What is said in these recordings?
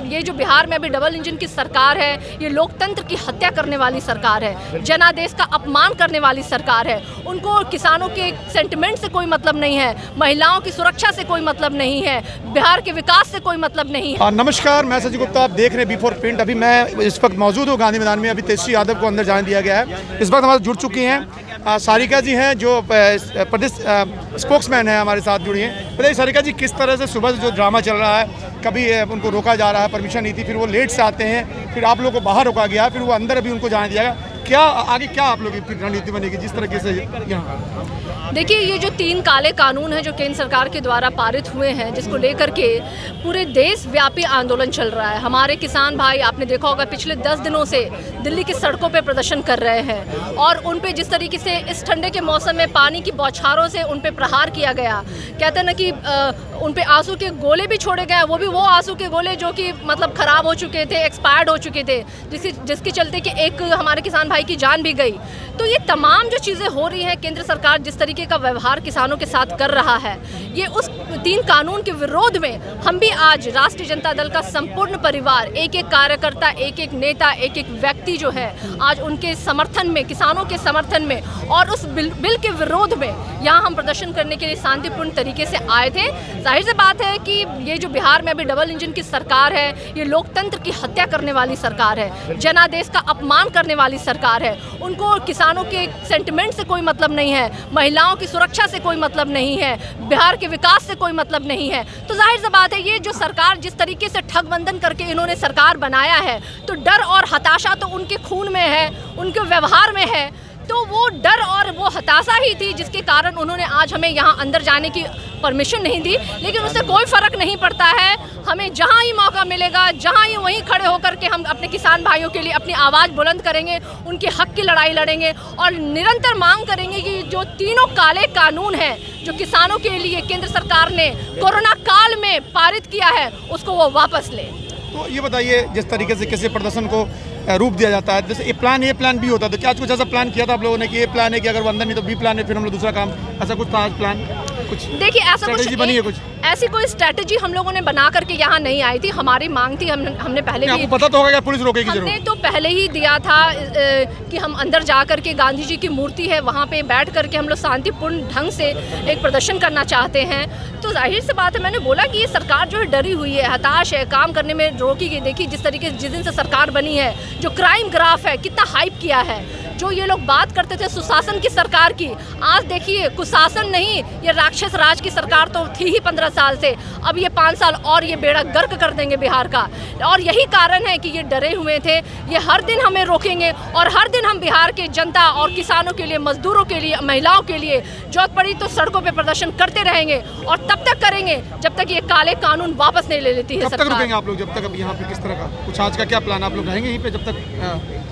ये जो बिहार में अभी डबल इंजन की सरकार है, ये लोकतंत्र की हत्या करने वाली सरकार है, जनादेश का अपमान करने वाली सरकार है। उनको किसानों के सेंटिमेंट से कोई मतलब नहीं है, महिलाओं की सुरक्षा से कोई मतलब नहीं है, बिहार के विकास से कोई मतलब नहीं है। नमस्कार, मैं संजय गुप्ता, आप देख रहे हैं बी4 प्रिंट। अभी मैं इस वक्त मौजूद हूँ गांधी मैदान में। अभी तेजस्वी यादव को अंदर जाने दिया गया है। इस वक्त हमारे जुड़ चुकी हैं सारिका जी हैं, जो प्रदेश स्पोक्समैन है, हमारे साथ जुड़ी हैं। बताइए सारिका जी, किस तरह से सुबह से जो ड्रामा चल रहा है, कभी उनको रोका जा रहा है, परमिशन नहीं थी, फिर वो लेट से आते हैं, फिर आप लोगों को बाहर रोका गया, फिर वो अंदर अभी उनको जाने दिया गया। क्या आगे क्या आप लोगों की रणनीति बनेगी जिस तरीके से यहाँ? देखिए, ये जो 3 काले कानून हैं जो केंद्र सरकार के द्वारा पारित हुए हैं, जिसको लेकर के पूरे देश व्यापी आंदोलन चल रहा है। हमारे किसान भाई, आपने देखा होगा, पिछले 10 दिनों से दिल्ली की सड़कों पे प्रदर्शन कर रहे हैं और उन पे जिस तरीके से इस ठंडे के मौसम में पानी की बौछारों से उन पे प्रहार किया गया, कहते हैं ना कि उन पे आंसू के गोले भी छोड़े गए, वो भी वो आंसू के गोले जो कि मतलब ख़राब हो चुके थे, एक्सपायर्ड हो चुके थे, जिसके चलते कि एक हमारे किसान भाई की जान भी गई। तो ये तमाम जो चीज़ें हो रही हैं, केंद्र सरकार जिस तरीके का व्यवहार किसानों के साथ कर रहा है, ये उस 3 कानून के विरोध में हम भी आज राष्ट्रीय जनता दल का संपूर्ण परिवार, एक एक कार्यकर्ता, एक एक नेता, एक एक व्यक्ति जो है, आज उनके समर्थन में, किसानों के समर्थन में और उस बिल के विरोध में यहाँ हम प्रदर्शन करने के लिए शांतिपूर्ण तरीके से आए थे। जाहिर सी बात है कि ये जो बिहार में अभी डबल इंजन की सरकार है, ये लोकतंत्र की हत्या करने वाली सरकार है, जनादेश का अपमान करने वाली सरकार है। उनको किसानों के सेंटिमेंट से कोई मतलब नहीं है, महिलाओं की सुरक्षा से कोई मतलब नहीं है, बिहार के विकास से कोई मतलब नहीं है। तो जाहिर सी बात है, ये जो सरकार जिस तरीके से ठगबंधन करके इन्होंने सरकार बनाया है, तो डर और हताशा तो उनके खून में है, उनके व्यवहार में है। तो वो डर और वो हताशा ही थी जिसके कारण उन्होंने आज हमें यहाँ अंदर जाने की परमिशन नहीं दी। लेकिन उससे कोई फ़र्क नहीं पड़ता है, हमें जहाँ ही मौका मिलेगा, जहाँ ही वहीं खड़े होकर के हम अपने किसान भाइयों के लिए अपनी आवाज़ बुलंद करेंगे, उनके हक की लड़ाई लड़ेंगे और निरंतर मांग करेंगे कि जो तीनों काले कानून हैं जो किसानों के लिए केंद्र सरकार ने कोरोना काल में पारित किया है, उसको वो वापस ले। तो ये बताइए, जिस तरीके से किसी प्रदर्शन को रूप दिया जाता है, जैसे ए प्लान भी होता है, तो क्या आज कुछ ऐसा प्लान किया था आप लोगों ने कि ये प्लान है कि अगर वो अंदर नहीं तो बी प्लान है, फिर हम लोग दूसरा काम, ऐसा कुछ था आज प्लान? कुछ देखिए, ऐसा कुछ बनी है, कुछ ऐसी कोई स्ट्रेटजी हम लोगों ने बना करके यहाँ नहीं आई थी। हमारी मांग थी, हमने पहले आपको पता तो होगा कि पुलिस रोकेगी जरूर। हमने तो पहले ही दिया था कि हम अंदर जा करके गांधी जी की मूर्ति है, वहाँ पे बैठ करके हम लोग शांतिपूर्ण ढंग से एक प्रदर्शन करना चाहते हैं। तो जाहिर सी बात है, मैंने बोला कि ये सरकार जो है डरी हुई है, हताश है, काम करने में रोकी गई। देखिए, जिस तरीके से जिस दिन से सरकार बनी है, जो क्राइम ग्राफ है, कितना हाइप किया है। जो ये लोग बात करते थे सुशासन की सरकार की, आज देखिए कुशासन नहीं, ये राक्षस राज की सरकार तो थी ही 15 साल से। अब ये 5 साल और ये बेड़ा गर्क कर देंगे बिहार का। और यही कारण है कि ये डरे हुए थे। ये हर दिन हमें रोकेंगे और हर दिन हम बिहार के जनता और किसानों के लिए, मजदूरों के लिए, महिलाओं के लिए जरूरत पड़ी तो सड़कों पे प्रदर्शन करते रहेंगे और तब तक करेंगे जब तक ये काले कानून वापस नहीं ले लेती है सरकार। कब तक रुकेंगे आप लोग? जब तक अब यहाँ पे किस तरह का कुछ आज का क्या प्लान? आप लोग रहेंगे यहीं पे जब तक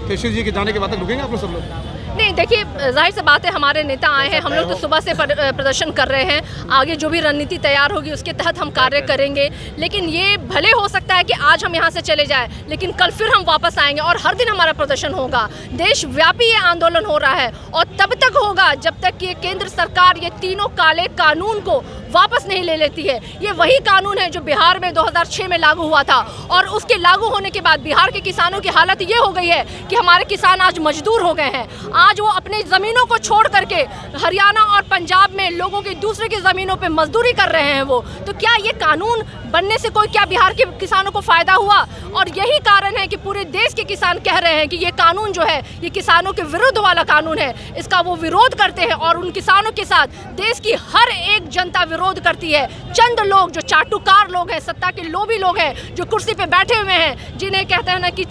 तेजस्वी जी के जाने के बाद तक रुकेंगे आप लोग सब लोग? नहीं, देखिए, जाहिर सी बात है, हमारे नेता आए हैं, हम लोग तो सुबह से प्रदर्शन कर रहे हैं। आगे जो भी रणनीति तैयार होगी उसके तहत हम कार्य करेंगे। लेकिन ये भले हो सकता है कि आज हम यहाँ से चले जाएं, लेकिन कल फिर हम वापस आएंगे और हर दिन हमारा प्रदर्शन होगा। देशव्यापी ये आंदोलन हो रहा है और तब तक होगा जब तक ये केंद्र सरकार ये तीनों काले कानून को वापस नहीं ले लेती है। ये वही कानून है जो बिहार में 2006 में लागू हुआ था और उसके लागू होने के बाद बिहार के किसानों की हालत ये हो गई है कि हमारे किसान आज मजदूर हो गए हैं। आज वो अपनी ज़मीनों को छोड़ करके हरियाणा और पंजाब में लोगों की दूसरे की ज़मीनों पे मजदूरी कर रहे हैं वो। तो क्या ये कानून बनने से कोई क्या बिहार के किसानों को फ़ायदा हुआ? और यही कारण है कि पूरे देश के किसान कह रहे हैं कि ये कानून जो है ये किसानों के विरुद्ध वाला कानून है। इसका वो विरोध करते हैं और उन किसानों के साथ देश की हर एक जनता विरोध करती है। चंद लोग जो चाटुकार लोग हैं, सत्ता के लोभी लोग हैं, जो कुर्सी पे बैठे हुए हैं, जिन्हें कहते हैं ना कि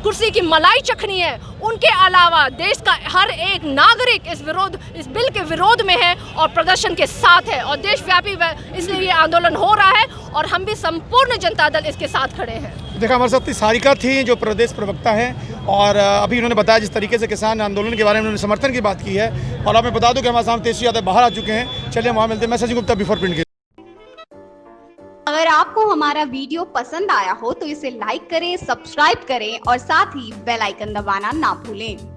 कुर्सी की मलाई चखनी है, उनके अलावा देश का हर एक नागरिक इस बिल के विरोध में है और प्रदर्शन के साथ है और देशव्यापी इसलिए ये आंदोलन हो रहा है और हम भी संपूर्ण जनता दल इसके साथ खड़े हैं। देखा, हमारे साथ सारिका थी जो प्रदेश प्रवक्ता है और अभी उन्होंने बताया जिस तरीके से किसान आंदोलन के बारे में उन्होंने समर्थन की बात की है। और अब मैं बता दूं कि हमारे सामने तेजस्वी यादव बाहर आ चुके हैं। चलिए वहाँ मिलते हैं। मैं संजय गुप्ता, बी4 प्रिंट के। अगर आपको हमारा वीडियो पसंद आया हो तो इसे लाइक करें, सब्सक्राइब करें और साथ ही बेल आइकन दबाना ना भूलें।